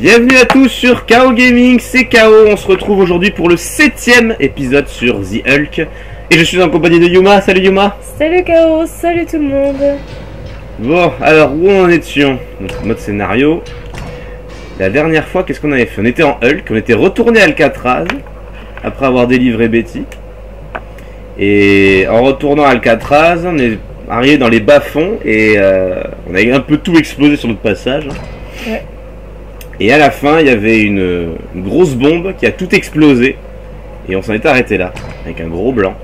Bienvenue à tous sur KO Gaming, c'est KO, on se retrouve aujourd'hui pour le 7ème épisode sur The Hulk. Et je suis en compagnie de Yuma, salut Yuma. Salut KO, salut tout le monde. Bon, alors où on en est dessus? Notre mode scénario. La dernière fois, qu'est-ce qu'on avait fait? On était en Hulk, on était retourné à Alcatraz, après avoir délivré Betty. Et en retournant à Alcatraz, on est arrivé dans les bas-fonds et on a un peu tout explosé sur notre passage. Ouais. Et à la fin, il y avait une grosse bombe qui a tout explosé. Et on s'en est arrêté là, avec un gros blanc.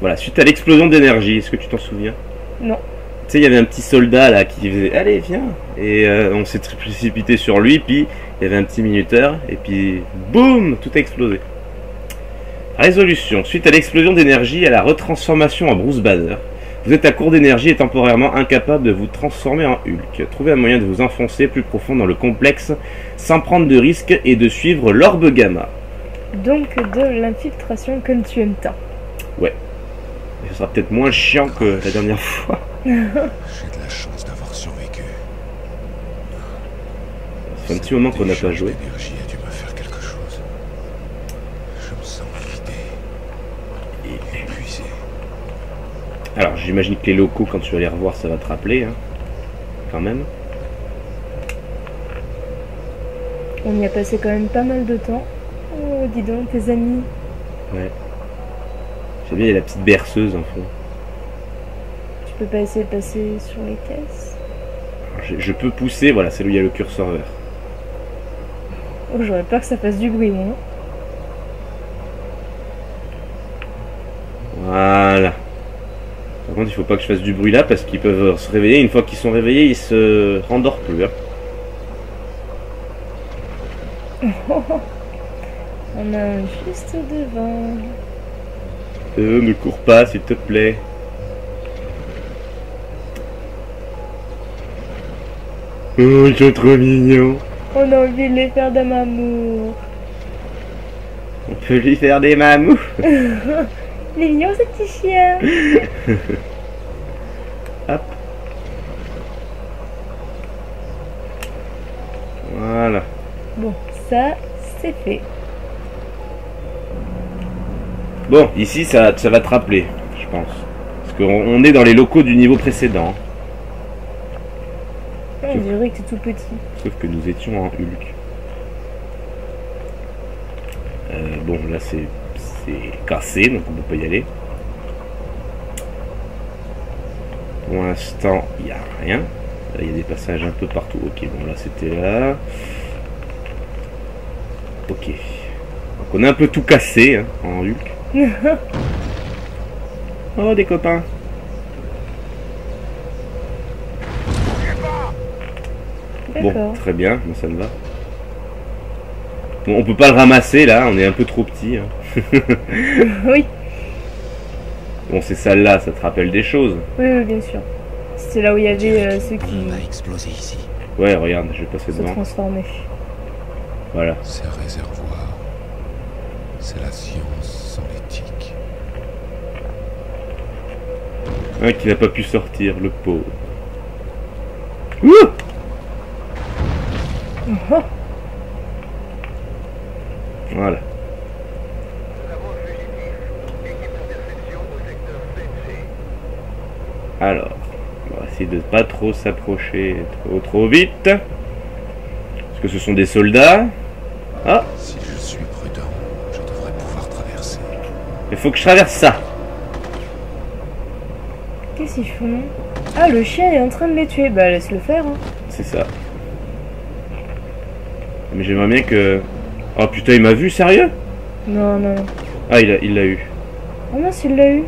Voilà, suite à l'explosion d'énergie, est-ce que tu t'en souviens? Non. Tu sais, il y avait un petit soldat là qui faisait « Allez, viens !» Et on s'est précipité sur lui, puis il y avait un petit minuteur, et puis boum, tout a explosé. Résolution. Suite à l'explosion d'énergie et à la retransformation en Bruce Banner, vous êtes à court d'énergie et temporairement incapable de vous transformer en Hulk. Trouvez un moyen de vous enfoncer plus profond dans le complexe sans prendre de risques et de suivre l'orbe gamma. Donc de l'infiltration comme tu aimes tant. Ouais. Et ce sera peut-être moins chiant que la dernière fois. J'ai de la chance d'avoir survécu. Ça fait un petit moment qu'on n'a pas joué. L'énergie a dû me faire quelque chose. Je me sens vidé et épuisé. Alors j'imagine que les locaux, quand tu vas les revoir, ça va te rappeler, hein. Quand même. On y a passé quand même pas mal de temps. Oh, dis donc, tes amis. Ouais. J'aime bien, il y a la petite berceuse en fond. Tu peux pas essayer de passer sur les caisses? Alors, je peux pousser, voilà, c'est là où il y a le curseur vert. Oh, j'aurais peur que ça fasse du bruit, moi. Voilà. Par contre, il faut pas que je fasse du bruit là parce qu'ils peuvent se réveiller. Une fois qu'ils sont réveillés, ils se rendorment plus. Hein. On a juste devant. Ne cours pas, s'il te plaît. Oh, ils sont trop mignons. On a envie de les faire d'un amour. On peut lui faire des mamous. Il est mignon ce petit chien. Hop. Voilà. Bon, ça, c'est fait. Bon, ici, ça va te rappeler, je pense. Parce qu'on est dans les locaux du niveau précédent. On dirait que t'es tout petit. Sauf que nous étions en Hulk. Bon, là, c'est cassé, donc on ne peut pas y aller. Pour l'instant, il n'y a rien. Là, il y a des passages un peu partout. Ok, bon, là, c'était là. Ok. Donc, on a un peu tout cassé, hein, en Hulk. Oh, des copains. Bon, très bien, moi ça me va. Bon, on peut pas le ramasser là, on est un peu trop petit. Hein. Oui. Bon, ces salles-là, ça te rappelle des choses. Oui, oui, bien sûr. C'est là où il y avait ceux qui On a explosé ici. Ouais, regarde, je vais passer se devant. transformaient. Voilà. C'est un réservoir. C'est la science sans l'éthique. Un qui n'a pas pu sortir, le pauvre. Ouh! Oh. Voilà. Alors, on va essayer de pas trop s'approcher trop vite. Parce que ce sont des soldats. Ah! Si je suis prudent, je devrais pouvoir traverser. Il faut que je traverse ça. Qu'est-ce qu'ils font? Ah, le chien est en train de les tuer. Bah, laisse le faire. Hein. C'est ça. Mais j'aimerais bien que... Oh putain, il m'a vu, sérieux? Non, non. Ah, il l'a eu. Oh mince, il l'a eu.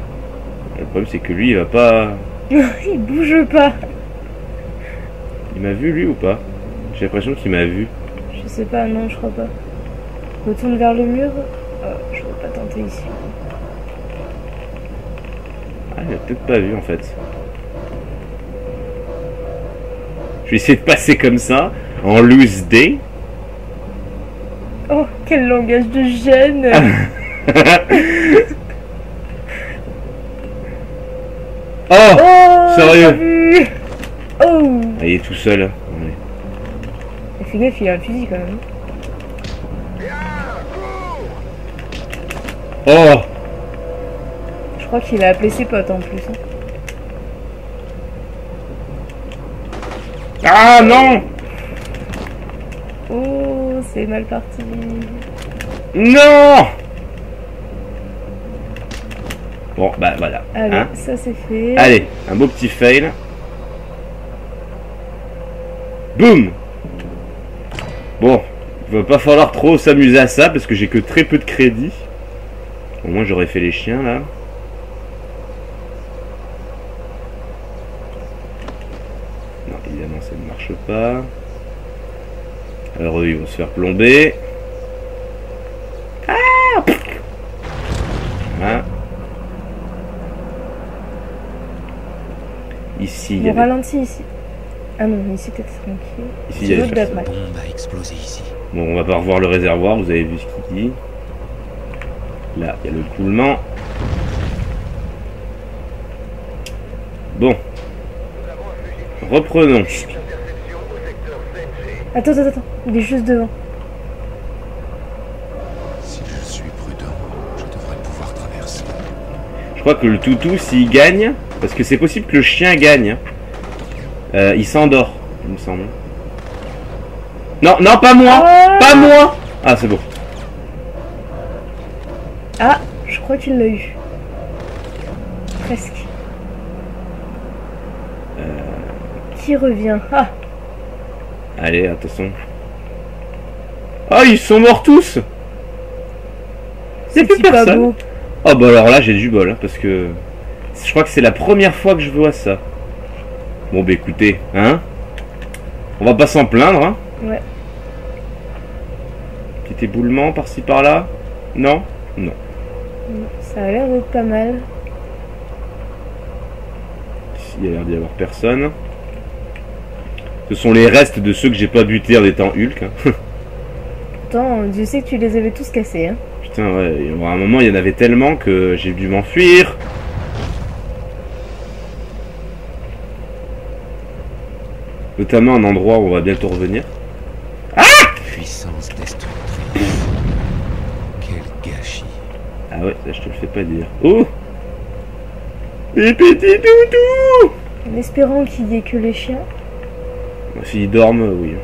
Le problème, c'est que lui, il va pas... Il bouge pas. Il m'a vu, lui, ou pas? J'ai l'impression qu'il m'a vu. Je sais pas, non, je crois pas. Retourne vers le mur. Je vais pas tenter ici. Ah, il m'a peut-être pas vu, en fait. Je vais essayer de passer comme ça, en loose day. Oh, quel langage de gêne. Oh, sérieux? Vu. Oh. Ah, il est tout seul. Ouais. Fais gaffe, il a un fusil quand même. Oh! Je crois qu'il a appelé ses potes en plus. Hein. Ah non! Oh, c'est mal parti. Non! Bon, bah voilà. Allez, Hein, ça c'est fait. allez, un beau petit fail. Boum! Bon, il va pas falloir trop s'amuser à ça parce que j'ai que très peu de crédit. Au moins j'aurais fait les chiens là. Non, évidemment ça ne marche pas. Alors eux ils vont se faire plomber. Ah! Voilà. Ici, il y On avait... ralentit ici. Ah non, ici t'es tranquille. Ici, il y avait... L'autre d'après. La bombe a explosé ici. Bon, on va pas revoir le réservoir, vous avez vu ce qu'il dit. Là, il y a le coulement. Bon. Reprenons. Attends, il est juste devant. Si je suis prudent, je devrais pouvoir traverser. Je crois que le toutou, s'il gagne, parce que c'est possible que le chien gagne, il s'endort, il me semble. Non, non, pas moi! Ah, Pas moi! Ah, c'est bon. ah, je crois qu'il l'a eu. Presque. Qui revient? Ah, Allez, attention. Ah, ils sont morts tous! C'est plus pas personne! beau. Oh bah alors là j'ai du bol hein, parce que je crois que c'est la première fois que je vois ça. Bon bah écoutez, hein, on va pas s'en plaindre hein. Ouais. Petit éboulement par-ci par-là. Non? Non. Ça a l'air d'être pas mal. Ici il y a l'air d'y avoir personne. Ce sont les restes de ceux que j'ai pas butés en étant Hulk hein. Pourtant, Dieu sait que tu les avais tous cassés. Hein. Putain ouais, à un moment il y en avait tellement que j'ai dû m'enfuir. Notamment un endroit où on va bientôt revenir. Puissance destructrice. Quel gâchis. Ah ouais, ça je te le fais pas dire. Oh! Les petits toutous! En espérant qu'il y ait que les chiens. S'ils dorment, oui.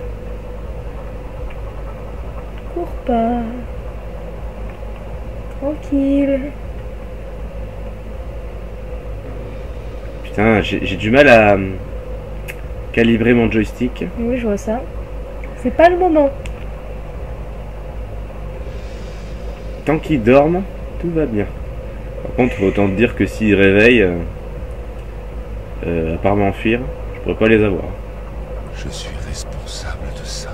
Cours pas. Tranquille. Putain, j'ai du mal à calibrer mon joystick. Oui, je vois ça. C'est pas le moment. Tant qu'ils dorment, tout va bien. Par contre, autant te dire que s'ils réveillent, à part m'enfuir, je pourrais pas les avoir. Je suis responsable de ça.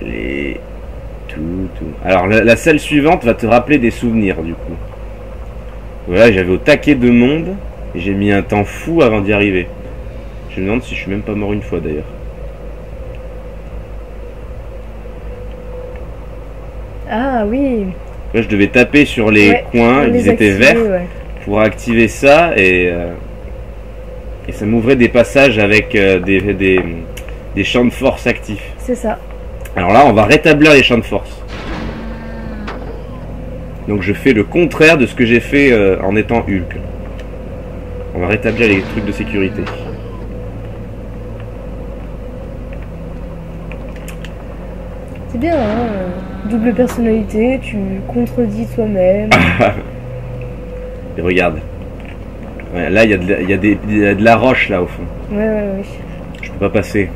Les tout. Alors la salle suivante va te rappeler des souvenirs du coup. Voilà, j'avais au taquet de monde et j'ai mis un temps fou avant d'y arriver. Je me demande si je suis même pas mort une fois d'ailleurs. Ah oui. Là, je devais taper sur les Ouais, coins, on les ils étaient activait, verts ouais. pour activer ça et ça m'ouvrait des passages avec des champs de force actifs. C'est ça. Alors là, on va rétablir les champs de force. Donc je fais le contraire de ce que j'ai fait en étant Hulk. On va rétablir les trucs de sécurité. C'est bien, hein. Double personnalité, tu contredis toi-même. Et regarde. Ouais, là, il y a de la roche là au fond. Ouais. Je peux pas passer.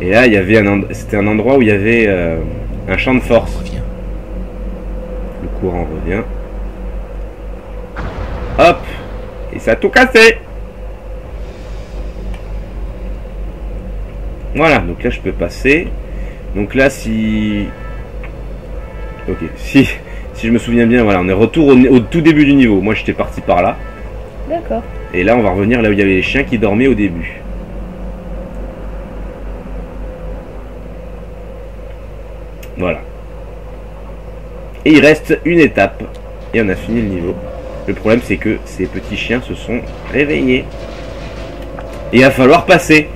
Et là, il y avait c'était un endroit où il y avait un champ de force. Reviens. Le courant revient. Hop! Et ça a tout cassé! Voilà, donc là je peux passer. Donc là si... Ok, si je me souviens bien, voilà, on est retour au tout début du niveau. Moi j'étais parti par là. D'accord. Et là on va revenir là où il y avait les chiens qui dormaient au début. Voilà. Et il reste une étape. Et on a fini le niveau. Le problème, c'est que ces petits chiens se sont réveillés. Et il va falloir passer.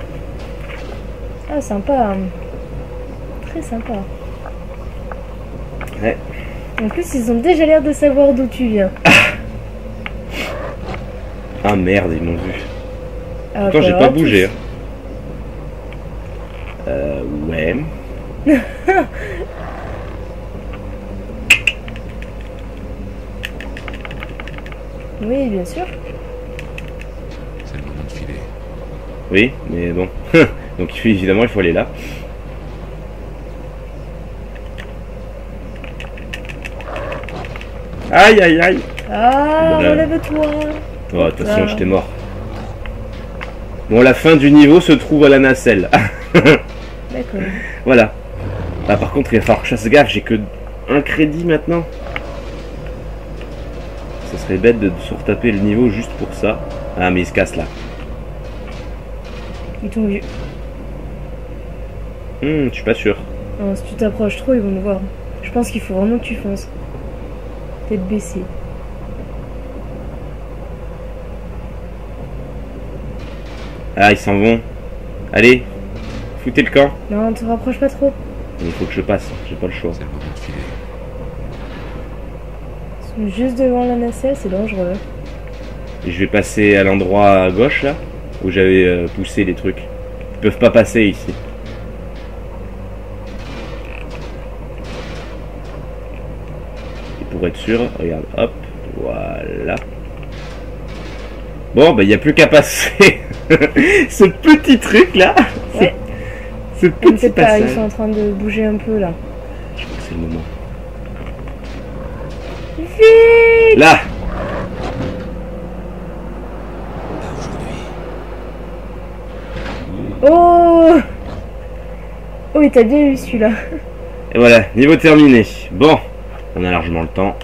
Ah, sympa. Très sympa. Ouais. En plus, ils ont déjà l'air de savoir d'où tu viens. Ah merde, ils m'ont vu. Ah, Pourtant, j'ai bah, pas tous. bougé. Ouais. Oui, bien sûr. C'est le moment de filer. Oui, mais bon. Donc évidemment, il faut aller là. Aïe aïe aïe. Ah, Voilà. relève-toi. Oh, de toute façon, j'étais mort. Bon, la fin du niveau se trouve à la nacelle. D'accord. Voilà. Ah, par contre, il va falloir que je fasse gaffe, j'ai que un crédit maintenant. Ça serait bête de se retaper le niveau juste pour ça. Ah, mais il se casse là. Ils t'ont vu. Je suis pas sûr. Non, si tu t'approches trop, ils vont me voir. Je pense qu'il faut vraiment que tu fonces. Tête baissée. Ah, ils s'en vont. Allez, foutez le camp. Non, te rapproche pas trop. Il faut que je passe, j'ai pas le choix. C'est le moment de filer. Ils sont juste devant la nacelle, c'est dangereux. Et je vais passer à l'endroit à gauche là, où j'avais poussé les trucs. Ils peuvent pas passer ici. Et pour être sûr, regarde, hop, voilà. Bon, bah il n'y a plus qu'à passer ce petit truc là. Ouais. Ce petit T'inquiète pas, ils passage. sont en train de bouger un peu là. Je crois que c'est le moment. Vite! Là. Pas aujourd'hui. Oh! Oh, il t'a bien eu celui-là. Et voilà, niveau terminé. Bon, on a largement le temps.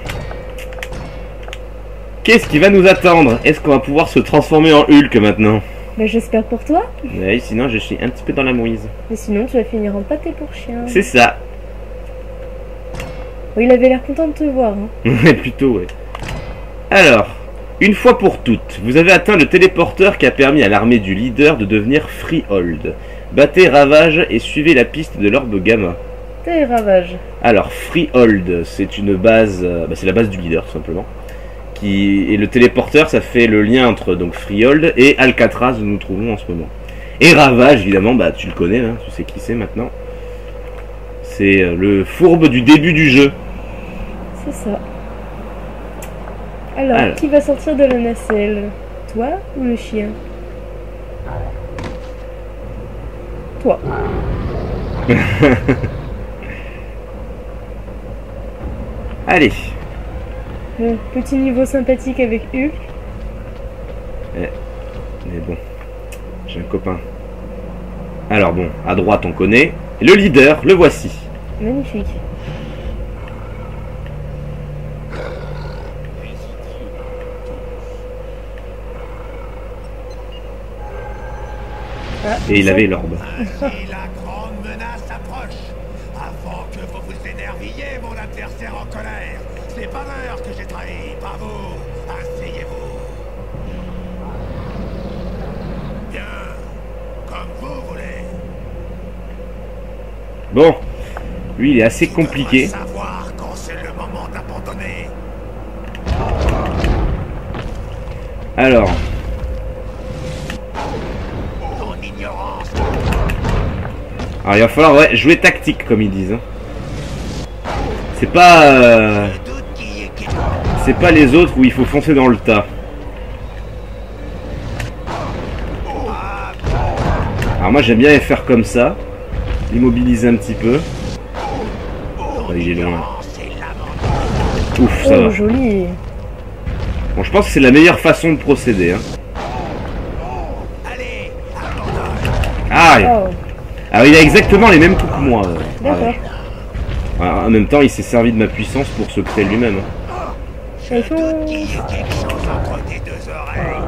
Qu'est-ce qui va nous attendre? Est-ce qu'on va pouvoir se transformer en Hulk maintenant? Bah, j'espère pour toi. Oui, sinon je suis un petit peu dans la mouise. Mais sinon, tu vas finir en pâté pour chien. C'est ça. Oh, il avait l'air content de te voir. Hein. Ouais, plutôt, ouais. Alors, une fois pour toutes, vous avez atteint le téléporteur qui a permis à l'armée du leader de devenir Freehold. Battez Ravage et suivez la piste de l'orbe gamma. T'es ravage. Alors, Freehold, c'est une base, c'est la base du leader, tout simplement. Et le téléporteur, ça fait le lien entre donc Freehold et Alcatraz où nous nous trouvons en ce moment. Et Ravage, évidemment, bah tu le connais, hein, tu sais qui c'est maintenant. C'est le fourbe du début du jeu. C'est ça. Alors, qui va sortir de la nacelle? Toi ou le chien? Toi. Allez. Petit niveau sympathique avec Hulk. Mais bon, j'ai un copain. Alors bon, à droite on connaît. Le leader, le voici. Magnifique. Ah, Et il avait l'orbe. Ainsi, la grande menace approche. Avant que vous vous énerviez, mon adversaire en colère. C'est pas l'heure que j'ai trahi, pas vous. Asseyez-vous. Bien. Comme vous voulez. Bon, lui il est assez compliqué. Faudra savoir quand c'est le moment d'abandonner. Alors, Ton ignorance. il va falloir jouer tactique comme ils disent. Hein. C'est pas, Le doute qui est qui. c'est pas les autres où il faut foncer dans le tas. Alors moi j'aime bien les faire comme ça, l'immobiliser un petit peu. Oh, il est loin. C'est lamentable. Ouf, ça Oh, va. joli. Bon, je pense que c'est la meilleure façon de procéder. Hein. Allez, abandonne. Ah, Oh, alors il a exactement les mêmes coups que moi. d'accord. En même temps, il s'est servi de ma puissance pour se créer lui-même. Hein. Et fonce. Il y a quelque chose entre tes deux oreilles.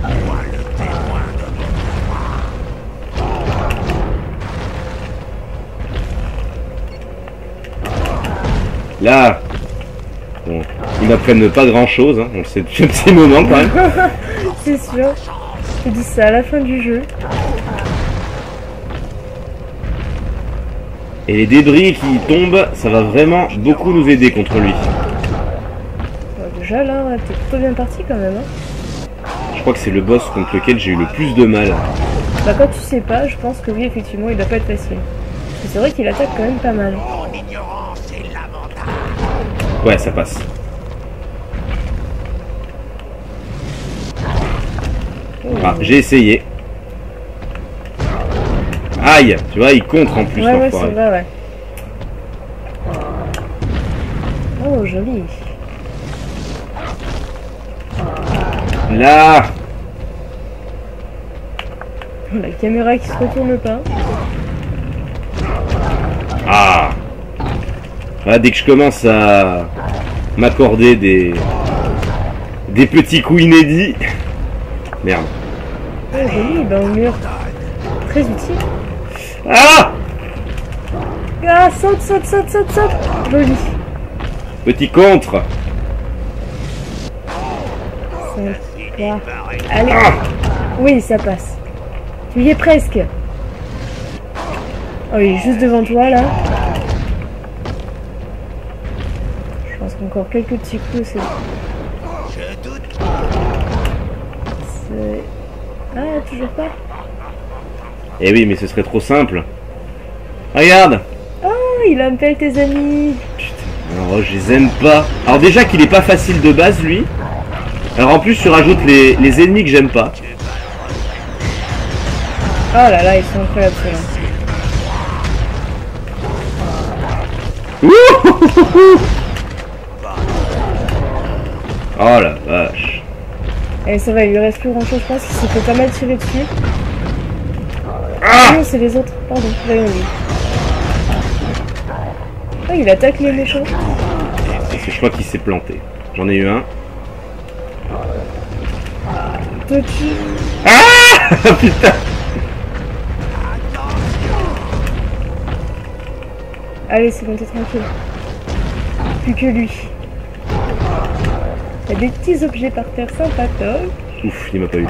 Moi, le témoin de mon Là, Bon, ils m'apprennent pas grand chose, hein. On le sait depuis un petit moment quand même. C'est sûr. Je te dis ça à la fin du jeu. Et les débris qui tombent, ça va vraiment beaucoup nous aider contre lui. Bon, déjà là, ouais, t'es plutôt bien parti quand même. Hein. Je crois que c'est le boss contre lequel j'ai eu le plus de mal. Bah quand tu sais pas, je pense que oui, effectivement, il doit pas être facile. Parce que c'est vrai qu'il attaque quand même pas mal. Mon ignorance est lamentable. Ouais, ça passe. Ah, j'ai essayé. Aïe, tu vois, il contre en plus. Ouais, ouais, c'est l'enfoiré. vrai, ouais. Oh, joli. Là, La caméra qui se retourne pas. ah. Voilà, dès que je commence à m'accorder des petits coups inédits. Merde. Oh, joli, ben au mur. Très utile. Ah, Ah, saute, saute, saute, saute, saute. Joli. petit contre. Là. Allez. Ah, Oui, ça passe. Tu y es presque. Oh, il est juste devant toi, là. Je pense qu'encore quelques petits coups, c'est... Je doute. Ah, toujours pas. eh oui, mais ce serait trop simple. Regarde. Oh, il appelle tes amis. Alors, je les aime pas. Alors déjà qu'il est pas facile de base, lui. Alors en plus, tu rajoutes les ennemis que j'aime pas. Oh là là, ils sont incroyables, ceux-là. Ouh. Oh la vache. Et ça va, il lui reste plus grand-chose, je pense qu'il s'est fait pas mal tirer dessus. Ah, Non, c'est les autres. Pardon, voyons lui. Oh, il attaque les méchants. parce que je crois qu'il s'est planté. J'en ai eu un. Petit. Ah putain. Allez, c'est bon, t'es tranquille. Plus que lui. Il y a des petits objets par terre sympatoques. Ouf, il m'a pas eu.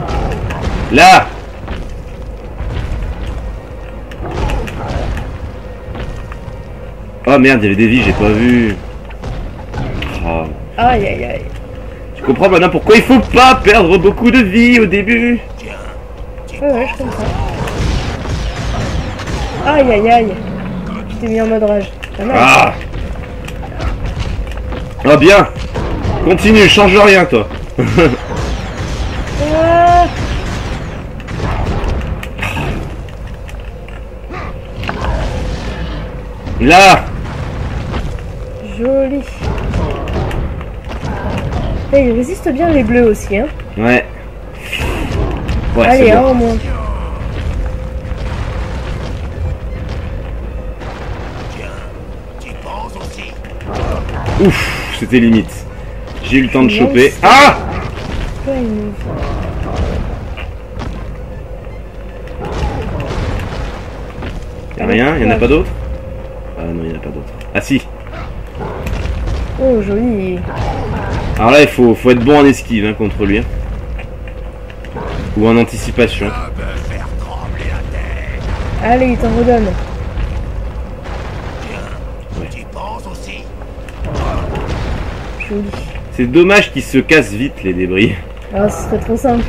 Là. Oh merde, il y avait des vies, j'ai pas vu. Oh. Aïe, aïe, aïe. Tu comprends maintenant pourquoi il faut pas perdre beaucoup de vie au début. Ouais, ouais, je comprends. Aïe, aïe, aïe. Tu t'es mis en mode rage. Pas mal. Ah. Ah bien. Continue, change rien toi. Ah. Là. Joli. Et il résiste bien les bleus aussi, hein. Ouais. Ouais, Allez, c'est un bon. au moins. Tu penses aussi. Ouf, c'était limite. J'ai eu le temps de Nice. choper. Ah. Ouais, il nous... Y'a rien, y'en a pas d'autres. Ah non, y'en a pas d'autres. Ah si. Oh, joli. Alors là, il faut être bon en esquive hein, contre lui. Hein. Ou en anticipation. Ça peut faire trembler la terre. Allez, il t'en redonne. Tu penses aussi. Joli. C'est dommage qu'ils se cassent vite les débris. Ah, ce serait trop simple.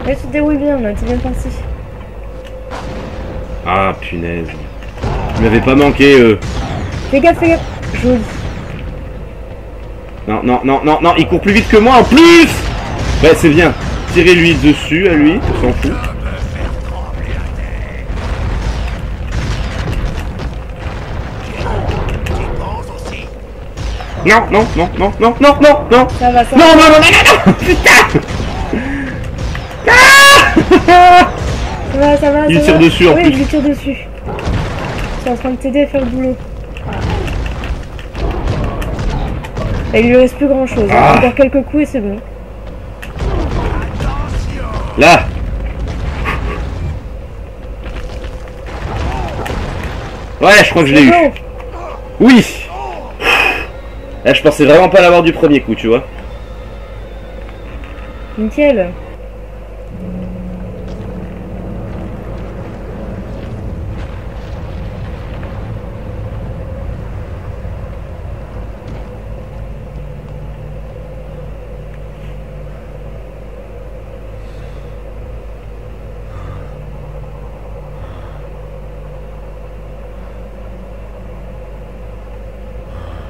Mais tu te débrouilles bien, là, t'es bien parti. Ah punaise. Il m'avait pas manqué Fais gaffe, fais gaffe. Joli. Non, non, non, non, non, il court plus vite que moi en plus. Ouais, c'est bien. Tirez-lui dessus à lui, on s'en fout. Ça peut faire trembler la terre. Tu penses aussi. Non, non, non, non, non, non, non, non. Ça va, ça Non, va. non, non, non, non, non. Putain. Ça va, ça va. Il ça tire va. dessus, en oui, plus. je lui tire dessus. Je suis en train de t'aider à faire le boulot. Et il lui reste plus grand chose. Ah. Encore quelques coups et c'est bon. Là. Ouais, je crois que je l'ai eu. Oh, Oui. Là, je pensais vraiment pas l'avoir du premier coup, tu vois. Nickel.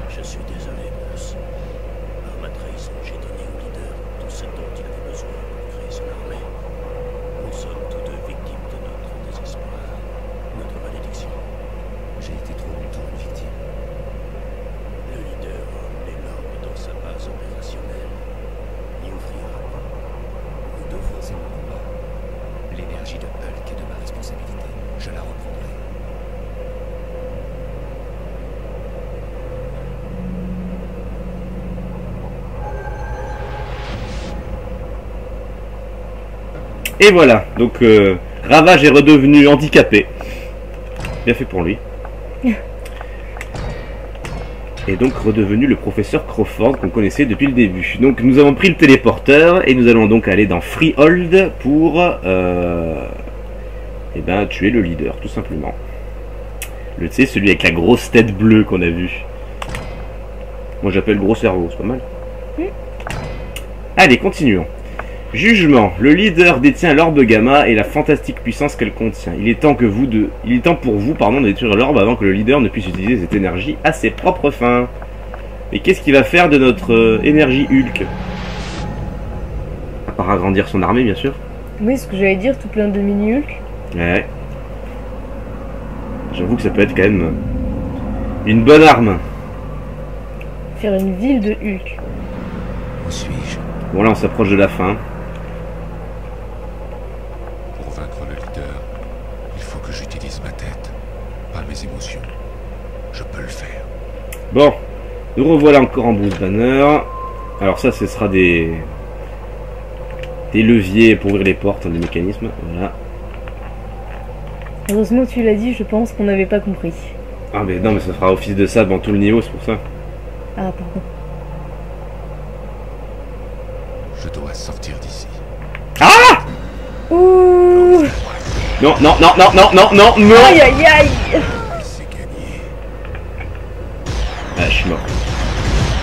Je suis désolé, Bruce. Par ma trahison, j'ai donné au leader tout ce dont il avait besoin pour créer son armée. Nous sommes tous deux victimes de notre désespoir, notre malédiction. J'ai été trop longtemps une victime. Le leader a emmené l'ordre dans sa base opérationnelle. Il ouvrira pas. Nous devons c'est mon combat. L'énergie de Hulk est de ma responsabilité. Je la reprendrai. Et voilà, donc Ravage est redevenu handicapé. Bien fait pour lui. Et donc redevenu le professeur Crawford qu'on connaissait depuis le début. Donc nous avons pris le téléporteur et nous allons donc aller dans Freehold pour eh ben, tuer le leader, tout simplement. Tu sais, celui avec la grosse tête bleue qu'on a vu. Moi j'appelle gros cerveau, c'est pas mal. Allez, continuons. Jugement. Le leader détient l'orbe gamma et la fantastique puissance qu'elle contient. Il est temps pour vous, de détruire l'orbe avant que le leader ne puisse utiliser cette énergie à ses propres fins. Mais qu'est-ce qu'il va faire de notre énergie Hulk? À part agrandir son armée, bien sûr. Oui, ce que j'allais dire, tout plein de mini-Hulk. Ouais. J'avoue que ça peut être quand même une bonne arme. Faire une ville de Hulk. Où suis-je? Bon là on s'approche de la fin. Pour vaincre le leader, il faut que j'utilise ma tête, pas mes émotions. Je peux le faire. Bon, nous revoilà encore en Bruce Banner. Alors ça, ce sera des leviers pour ouvrir les portes, des mécanismes. Voilà. Heureusement que tu l'as dit, je pense qu'on n'avait pas compris. Ah mais non, mais ça fera office de ça dans tout le niveau, c'est pour ça. Ah, pardon. Je dois sortir d'ici. Ah! Ouh! Non, non, non, non, non, non, non, non! Aïe aïe aïe! C'est gagné. Ah, je suis mort.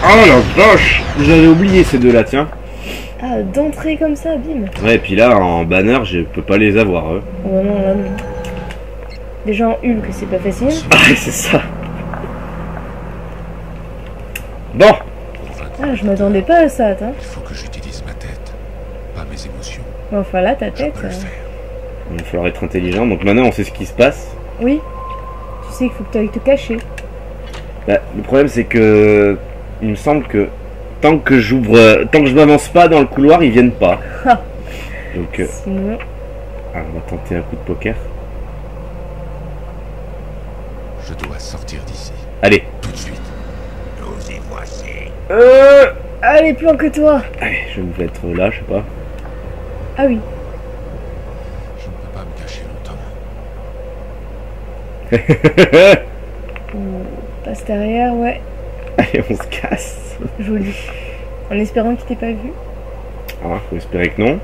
Oh la vache! J'avais oublié ces deux-là, tiens. Ah, d'entrée comme ça, bim! Ouais, et puis là, en banner, je peux pas les avoir, eux. Oh non, là non. Déjà en Hulk, c'est pas facile. Ah, c'est ça. Bon, Pour vaincre Ah, je m'attendais pas à ça, attends. il faut que j'utilise ma tête, pas mes émotions. Enfin là, ta Je tête. peux le faire. il va falloir être intelligent. Donc maintenant, on sait ce qui se passe. Oui. Tu sais qu'il faut que tu ailles te cacher. Bah, le problème, c'est que il me semble que tant que je m'avance pas dans le couloir, ils viennent pas. Ah. Donc, Sinon. on va tenter un coup de poker. Je dois sortir d'ici. Allez. Tout de suite. Nous y voici. Allez, planque-toi! Allez, je vais me mettre là, je sais pas. Ah oui. Je ne peux pas me cacher longtemps. Passe derrière, ouais. Allez, on se casse. Joli. En espérant qu'il t'ait pas vu. Ah, faut espérer que non.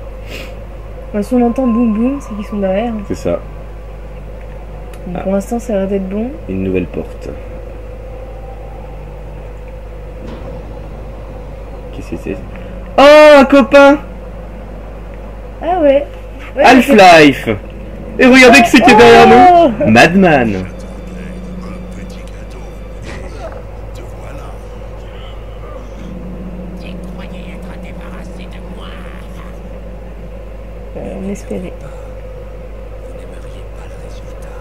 Enfin, si on entend boum boum, c'est qu'ils sont derrière. C'est ça. Donc, Ah. pour l'instant, ça a l'air d'être bon. Une nouvelle porte. Qu'est-ce que c'est? Oh, un copain! Ah ouais. Ouais, Half-Life! Et regardez qui c'est qui est derrière Oh nous! Madman! Un petit gâteau. Et te voilà. Tu croyais être débarrassé de moi. On espérait. Vous n'aimeriez pas le résultat.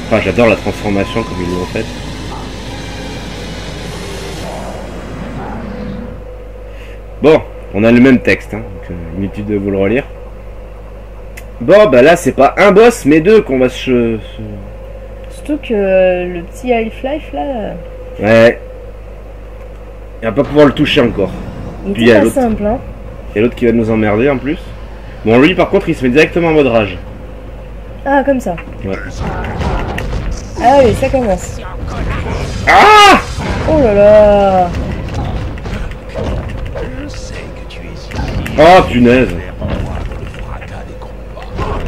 Enfin, j'adore la transformation comme ils l'ont faite. Bon, on a le même texte, hein, donc inutile de vous le relire. Bon, bah là, c'est pas un boss, mais deux qu'on va se... Surtout que le petit Half-Life là, Ouais. Il va pas pouvoir le toucher encore. il Puis il y était a pas l'autre. simple, hein. Et l'autre qui va nous emmerder en plus. Bon, lui, par contre, il se met directement en mode rage. Ah, comme ça. Ouais. Allez, ça commence. Ah! Oh là là. Je sais que tu es ici. Oh punaise! Pour voir le fracas des combats.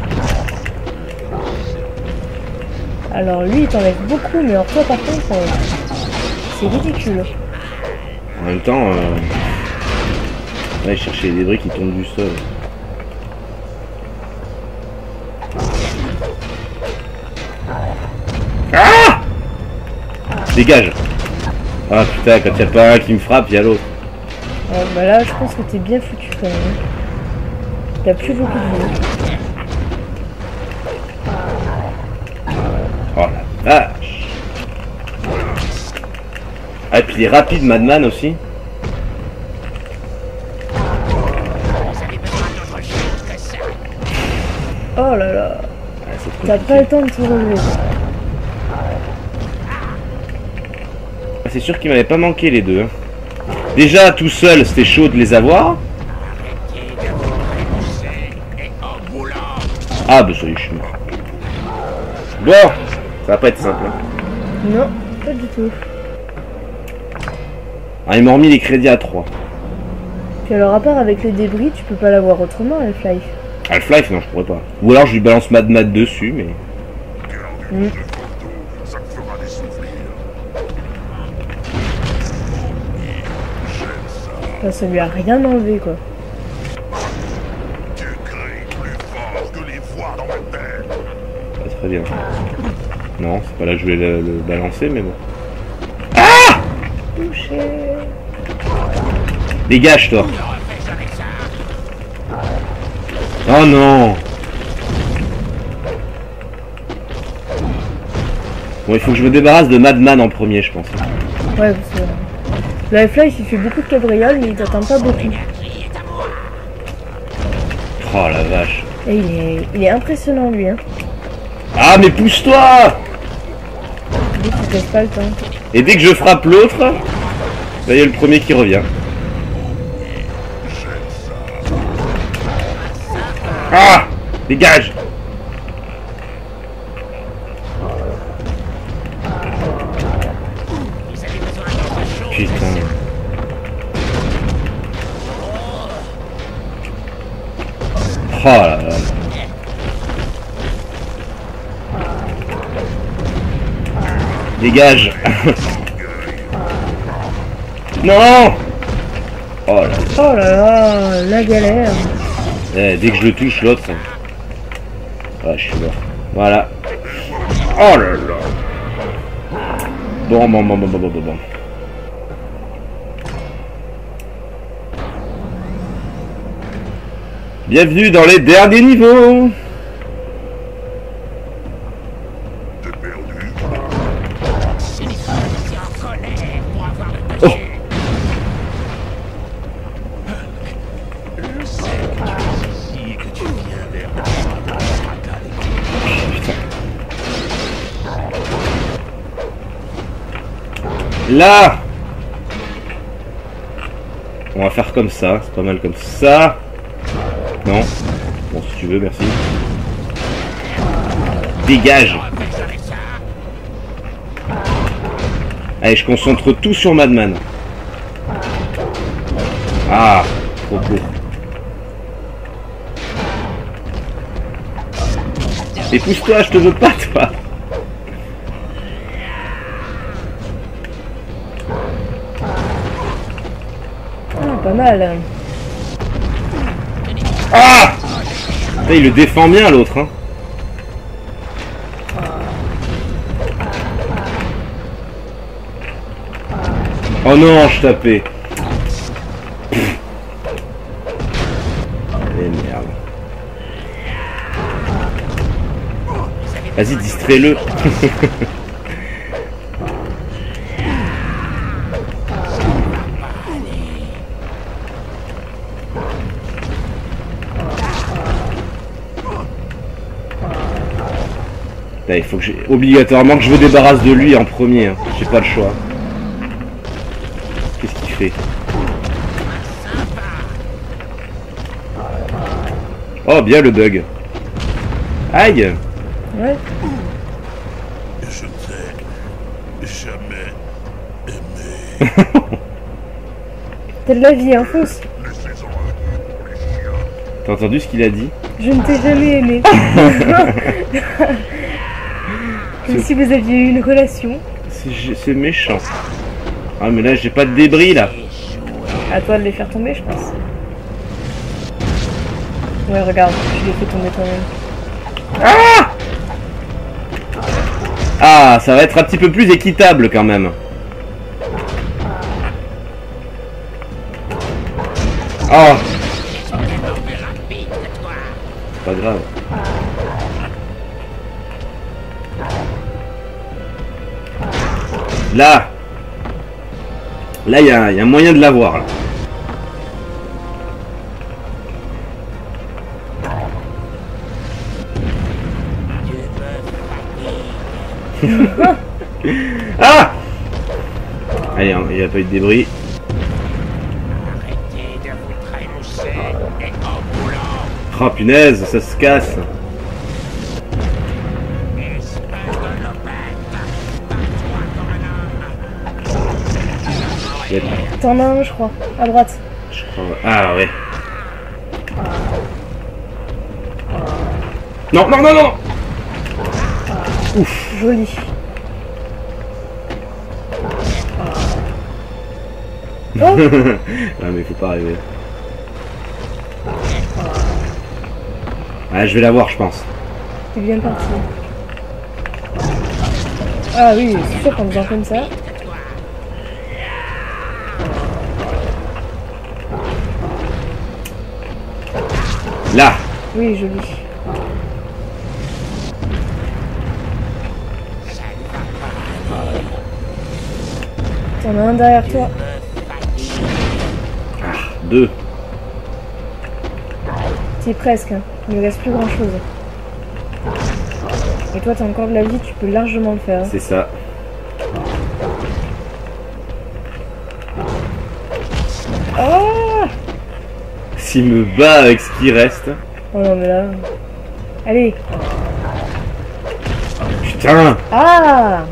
Alors lui, il t'enlève beaucoup, mais alors toi, par contre, c'est ridicule. En même temps, ouais, chercher les débris qui tombent du sol. Ah! Dégage! Ah putain, quand y a pas un qui me frappe, y a l'autre. Ouais, bah là, je pense que t'es bien foutu quand même. T'as plus beaucoup de vie. Oh la vache! Ah, et puis il est rapide, Madman aussi. Oh là là. Ah, c'est trop T'as pas compliqué. le temps de te relever. Ah, c'est sûr qu'il m'avait pas manqué les deux. Hein. Déjà, tout seul, c'était chaud de les avoir. Ah, bah ça y est, je suis mort. Bon, ça va pas être simple. Hein. Non, pas du tout. Ah, ils m'ont remis les crédits à 3. Puis alors, à part avec les débris, tu peux pas l'avoir autrement, Half-Life. Half-Life, non, je pourrais pas. Ou alors je lui balance Mad Mad dessus, mais. Ça me fera des souvenirs. Enfin, ça lui a rien enlevé, quoi. Tu cries plus fort que les voix dans ma tête. Pas très bien. Non, c'est pas là que je vais le balancer, mais bon. Touché. Dégage, toi. Oh non. Bon, il faut que je me débarrasse de Madman en premier, je pense. Ouais, parce que le Half-Life, il fait beaucoup de cabrioles, mais il t'atteint pas beaucoup. Oh la vache. Et il est impressionnant, lui, hein. Ah, mais pousse-toi! Dès qu'il te laisse pas le temps. Et dès que je frappe l'autre, là, il y a le premier qui revient. Ah! Dégage! Putain. Oh là là. Dégage! Non! Oh là là. Oh là là, la galère. Eh, dès que je le touche, l'autre. Ah, je suis mort. Voilà. Oh là là. Bon. Bienvenue dans les derniers niveaux. T'es perdu. Oh. Je sais que tu es ici et que tu viens vers moi pour le fracas des combats. Là. On va faire comme ça. C'est pas mal comme ça. Non. Bon, si tu veux, merci. Dégage. Allez, je concentre tout sur Madman. Ah, trop court. Et pousse-toi, je te veux pas, toi. Ah, pas mal. Ah! Putain, il le défend bien, l'autre, hein. Oh non, je tapais. Eh merde. Vas-y, distrais-le. Il faut que obligatoirement que je me débarrasse de lui en premier. Hein. J'ai pas le choix. Qu'est-ce qu'il fait? Oh, bien le bug. Aïe! Ouais. Je t'ai jamais aimé. T'as de la vie, hein, fonce. T'as entendu ce qu'il a dit? Je ne t'ai jamais aimé. Comme si vous aviez eu une relation. C'est méchant. Ah mais là j'ai pas de débris là. À toi de les faire tomber, je pense. Ouais, regarde, je les fais tomber toi-même. Ah, ça va être un petit peu plus équitable quand même. Oh. Pas grave. Là, il y a moyen de l'avoir là. Ah! Allez, hein, il n'y a pas eu de débris. Arrêtez de vous trémousser et en boulant. Oh punaise, ça se casse. Espèce de lopette. Bats-toi comme un homme. T'en as un, je crois, à droite. Je crois... Ah ouais. Non, non, non, non! Ouf. Joli. Oh. Ah mais faut pas rêver. Ah je vais l'avoir je pense. T'es bien parti. Ah oui, c'est sûr qu'en faisant comme ça. Là. Oui, joli. T'en as un derrière toi. Ah, 2. T'y es presque, hein. Il ne reste plus grand chose. Et toi, t'as encore de la vie, tu peux largement le faire. Hein. C'est ça. Ah! S'il me bat avec ce qui reste. Oh non, mais là. Allez! Putain! Ah!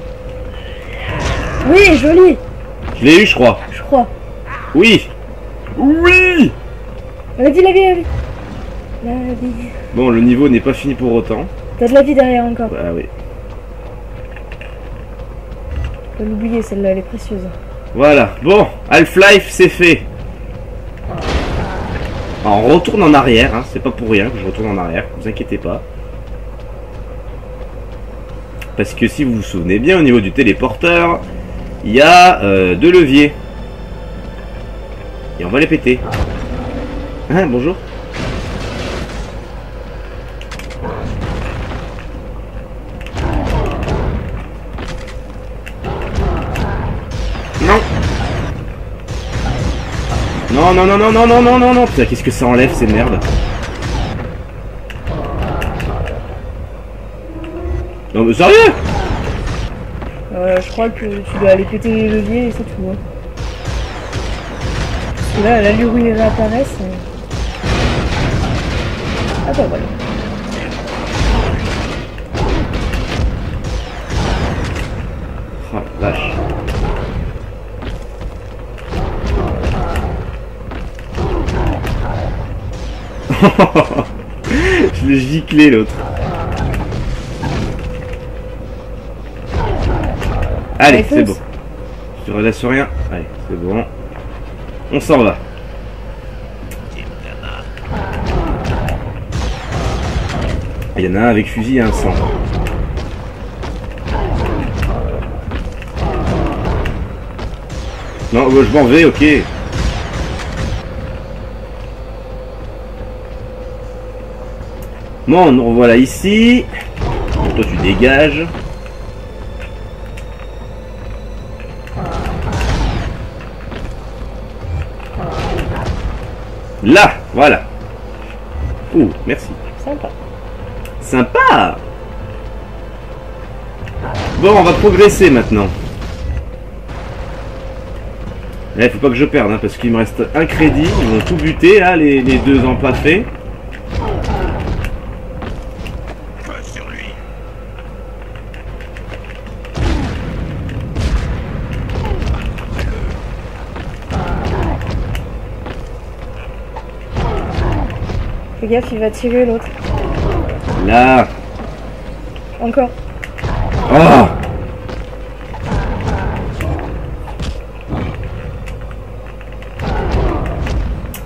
Oui, joli! Je l'ai eu, je crois. Je crois. Oui! Oui! La vie, la vie, la vie! La vie. Bon, le niveau n'est pas fini pour autant. T'as de la vie derrière encore. Bah oui. Faut pas l'oublier, celle-là, elle est précieuse. Voilà. Bon, Half-Life, c'est fait. Alors, on retourne en arrière, hein. C'est pas pour rien que je retourne en arrière, vous inquiétez pas. Parce que si vous vous souvenez bien, au niveau du téléporteur, il y a 2 leviers. Et on va les péter. Hein, bonjour. Non. Non, non, non, non, non, non, non, non, non. Putain, qu'est-ce que ça enlève ces merdes. Non, mais sérieux? Je crois que tu dois aller péter les leviers et c'est tout. Hein. Parce que là, l'allure où ils réapparaissent. Ah bah voilà. Oh la vache. Je l'ai giclé l'autre. Allez, Allez, c'est fonce. bon. Je te relâche rien. Allez, c'est bon. On s'en va. Il y en a un avec fusil et un sans. Non, je m'en vais, ok. Bon, nous revoilà ici. Donc, toi, tu dégages. Là, voilà. Ouh, merci. Sympa. Sympa. Bon, on va progresser maintenant. Là, il faut pas que je perde, hein, parce qu'il me reste un crédit. Ils vont tout buter, là, les 2 empaffés. Feu sur lui. Fais gaffe, il va tirer l'autre. Là. Encore. Oh.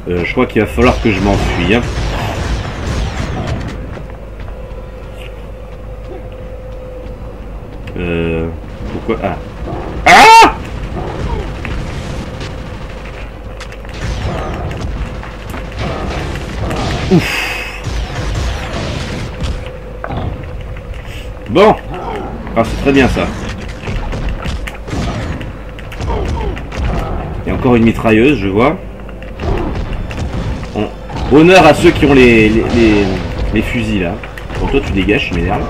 Je crois qu'il va falloir que je m'enfuis. Hein. Pourquoi? Ah. Ah! Ouf. Bon. Ah, c'est très bien ça. Il y a encore une mitrailleuse, je vois. Bon. Honneur à ceux qui ont les fusils là. Bon, toi tu dégages, je m'énerve.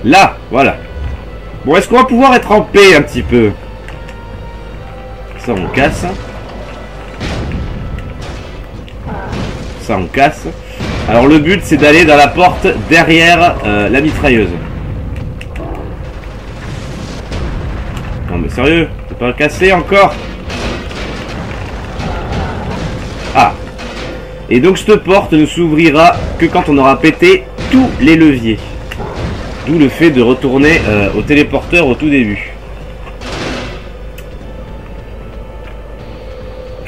Là, voilà. Bon, est-ce qu'on va pouvoir être en paix un petit peu? Ça, on casse. Ça, on casse. Alors, le but, c'est d'aller dans la porte derrière la mitrailleuse. Non, mais sérieux? C'est pas cassé encore? Ah. Et donc, cette porte ne s'ouvrira que quand on aura pété tous les leviers. D'où le fait de retourner au téléporteur au tout début.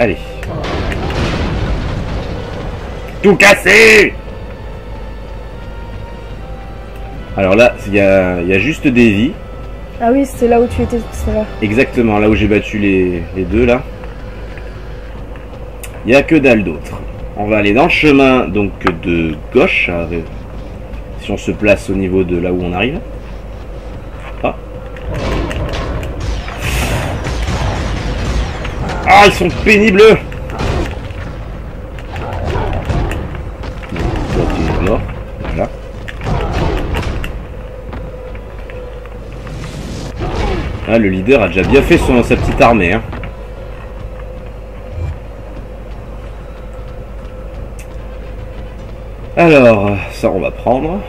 Allez. Tout cassé! Alors là, il y a juste des vies. Ah oui, c'était là où tu étais tout à l'heure. Exactement, là où j'ai battu les deux là. Il n'y a que dalle d'autre. On va aller dans le chemin donc de gauche. Si on se place au niveau de là où on arrive. Ah. Ah, ils sont pénibles. Bon, tu es mort. Voilà. Ah, le leader a déjà bien fait sa petite armée. Hein. Alors, ça on va prendre.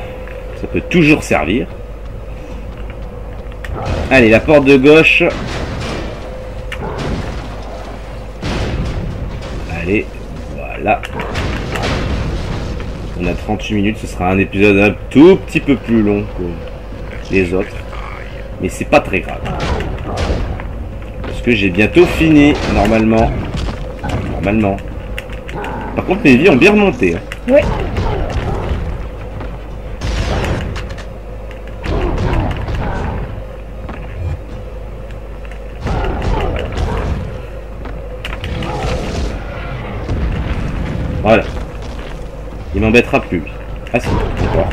Ça peut toujours servir. Allez, la porte de gauche. Allez, voilà. On a 38 minutes, ce sera un épisode un tout petit peu plus long que les autres. Mais c'est pas très grave. Parce que j'ai bientôt fini, normalement. Normalement. Par contre, mes vies ont bien remonté. Hein. Ouais. Voilà. Il m'embêtera plus. Lui. Ah si, d'accord.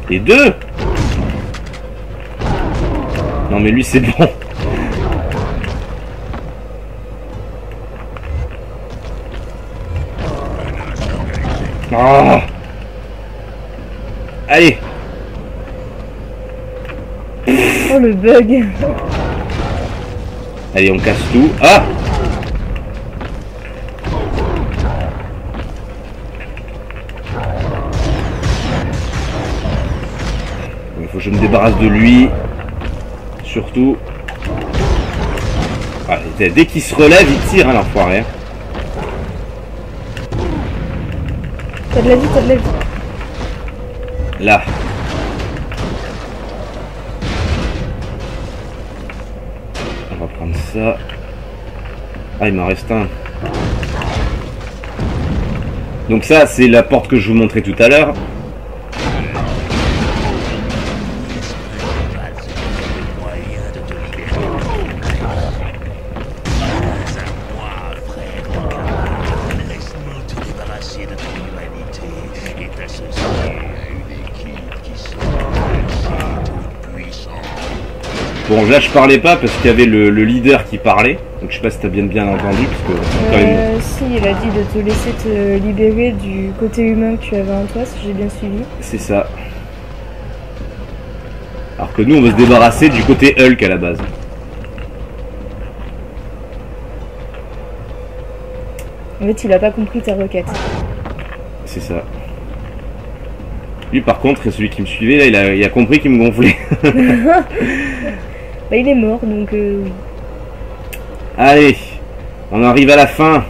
Et deux. Non mais lui c'est bon. Oh. Allez. Oh le bug. Allez, on casse tout. Ah. Il faut que je me débarrasse de lui. Surtout. Ah, dès qu'il se relève, il tire, hein, l'enfoiré. T'as de la vie, t'as de la vie. Là. On va prendre ça. Ah, il m'en reste un. Donc ça, c'est la porte que je vous montrais tout à l'heure. Bon, là je parlais pas parce qu'il y avait le leader qui parlait, donc je sais pas si t'as bien entendu parce que quand même... Si, il a dit de te laisser te libérer du côté humain que tu avais en toi, si j'ai bien suivi. C'est ça. Alors que nous on veut se débarrasser du côté Hulk à la base. En fait, il a pas compris ta requête. C'est ça. Lui par contre, celui qui me suivait, là, il a compris qu'il me gonflait. Bah il est mort donc oui. Allez, on arrive à la fin.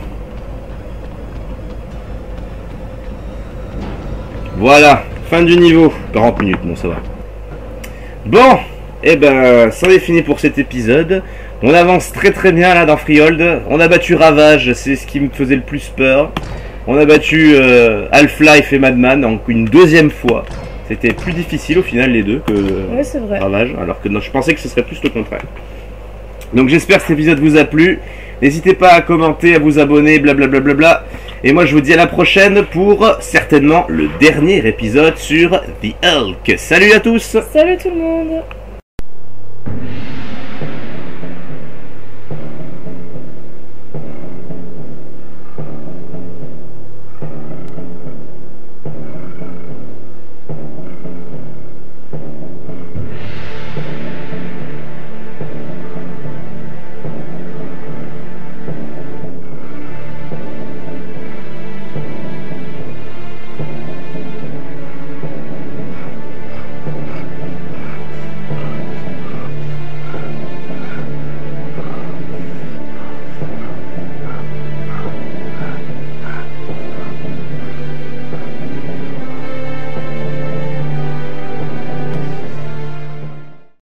Voilà, fin du niveau. 40 minutes, bon ça va. Bon, et ben, c'en est fini pour cet épisode. On avance très très bien là dans Freehold. On a battu Ravage, c'est ce qui me faisait le plus peur. On a battu Half-Life et Madman donc une deuxième fois. C'était plus difficile au final les deux que Ouais, c'est vrai. Ravage, alors que non, je pensais que ce serait plus le contraire. Donc j'espère que cet épisode vous a plu. N'hésitez pas à commenter, à vous abonner, blablabla. Et moi je vous dis à la prochaine pour certainement le dernier épisode sur The Hulk. Salut à tous! Salut tout le monde!